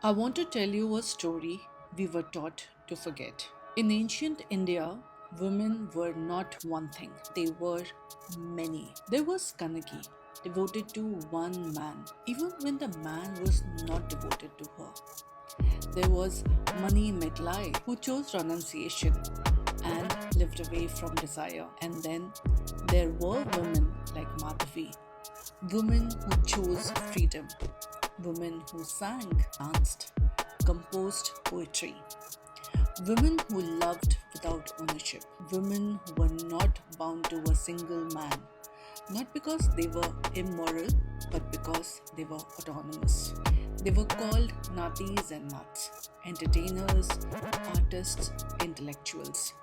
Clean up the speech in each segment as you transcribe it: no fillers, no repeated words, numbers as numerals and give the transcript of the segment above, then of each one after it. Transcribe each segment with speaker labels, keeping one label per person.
Speaker 1: I want to tell you a story we were taught to forget. In ancient India, women were not one thing, they were many. There was Kanaki, devoted to one man, even when the man was not devoted to her. There was Mani Medlai, who chose renunciation and lived away from desire. And then there were women like Madhavi, women who chose freedom, women who sang, danced, composed poetry, women who loved without ownership, women who were not bound to a single man, not because they were immoral, but because they were autonomous. They were called natis and nats, entertainers, artists, intellectuals.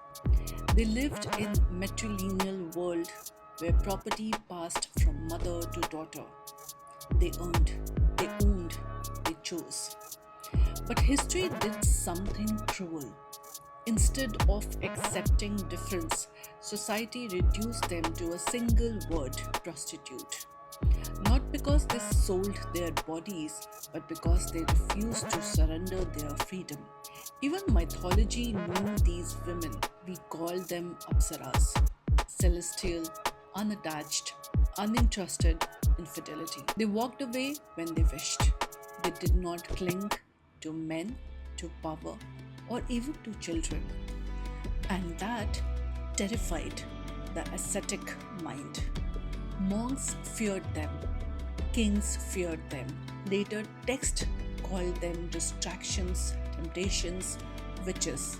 Speaker 1: They lived in matrilineal world where property passed from mother to daughter. They earned, they owned, they chose. But history did something cruel. Instead of accepting difference, society reduced them to a single word, prostitute. Not because they sold their bodies, but because they refused to surrender their freedom. Even mythology knew these women. We call them apsaras, celestial, unattached, uninterested infidelity. They walked away when they wished. They did not cling to men, to power, or even to children. And that terrified the ascetic mind. Monks feared them, kings feared them. Later, texts called them distractions, temptations, witches.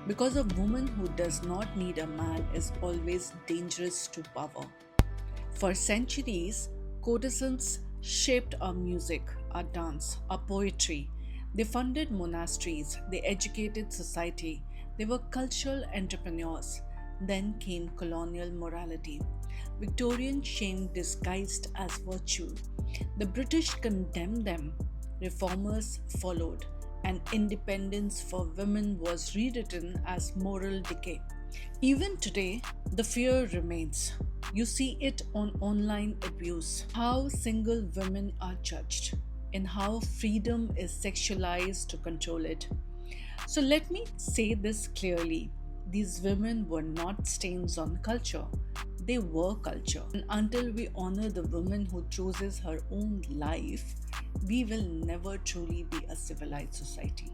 Speaker 1: Because a woman who does not need a man is always dangerous to power. For centuries, courtesans shaped our music, our dance, our poetry. They funded monasteries, they educated society, they were cultural entrepreneurs. Then came colonial morality, Victorian shame disguised as virtue. The British condemned them, reformers followed, and independence for women was rewritten as moral decay. Even today, the fear remains. You see it on online abuse, how single women are judged, and how freedom is sexualized to control it. So let me say this clearly, these women were not stains on culture, they were culture. And until we honor the woman who chooses her own life, we will never truly be a civilized society.